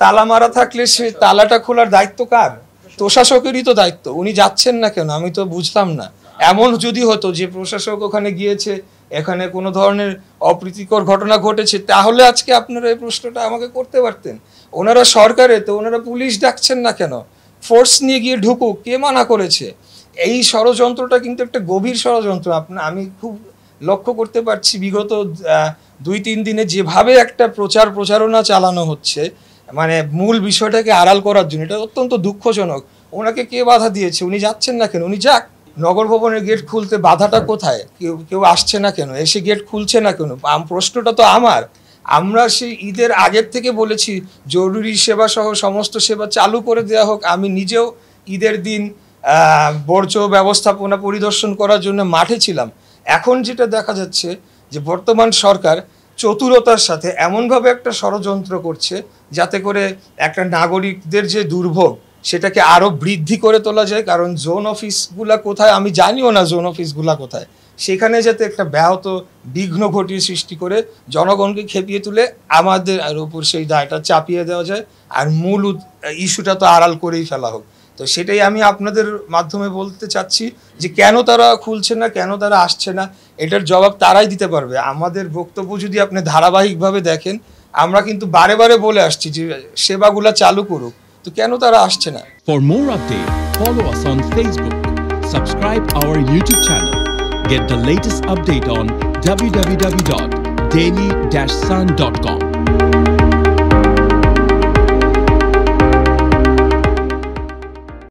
তালা মারা থাকলে সে তালাটা খোলার দায়িত্ব কার? প্রশাসকেরই তো দায়িত্ব। উনি যাচ্ছেন না কেন আমি তো বুঝলাম না। এমন যদি হতো যে প্রশাসক ওখানে গিয়েছে, এখানে কোনো ধরনের অপ্রীতিকর ঘটনা ঘটেছে, তাহলে আজকে আপনারা এই প্রশ্নটা আমাকে করতে পারতেন। ওনারা সরকারে তো ওনারা পুলিশ ডাকছেন না কেন? ফোর্স নিয়ে গিয়ে ঢুকুক, কে মানা করেছে? এই ষড়যন্ত্রটা কিন্তু একটা গভীর ষড়যন্ত্র। আমি খুব লক্ষ্য করতে পারছি বিগত 2-3 দিনে যেভাবে একটা প্রচারণা চালানো হচ্ছে, মানে মূল বিষয়টাকে আড়াল করার জন্য। এটা অত্যন্ত দুঃখজনক। ওনাকে কে বাধা দিয়েছে? উনি যাচ্ছেন না কেন? উনি যাক। নগর ভবনের গেট খুলতে বাধাটা কোথায়? কেউ আসছে না কেন? এসে গেট খুলছে না কেন? প্রশ্নটা তো আমার। আমরা সেই ঈদের আগের থেকে বলেছি জরুরি সেবা সহ সমস্ত সেবা চালু করে দেওয়া হোক। আমি নিজেও ঈদের দিন বর্জ্য ব্যবস্থাপনা পরিদর্শন করার জন্য মাঠে ছিলাম। এখন যেটা দেখা যাচ্ছে যে বর্তমান সরকার চতুরতার সাথে এমনভাবে একটা ষড়যন্ত্র করছে যাতে করে একটা নাগরিকদের যে দুর্ভোগ সেটাকে আরও বৃদ্ধি করে তোলা যায়। কারণ জোন অফিসগুলা কোথায় আমি জানিও না, জোন অফিসগুলা কোথায়, সেখানে যাতে একটা ব্যাহত বিঘ্ন ঘটিয়ে সৃষ্টি করে জনগণকে খেপিয়ে তুলে আমাদের উপর সেই দায়টা চাপিয়ে দেওয়া যায়, আর মূল ইস্যুটা তো আড়াল করেই ফেলা হোক। তো সেটাই আমি আপনাদের মাধ্যমে বলতে চাচ্ছি যে কেন তারা খুলছে না, কেন তারা আসছে না, এটার জবাব তারাই দিতে পারবে। আমাদের বক্তব্য যদি আপনি ধারাবাহিকভাবে দেখেন, আমরা কিন্তু বারে বারে বলে আসছি যে সেবাগুলা চালু করুক, তো কেন তারা আসছে না? For more updates, follow us on Facebook, subscribe our YouTube channel, get the latest update on www.daily-sun.com.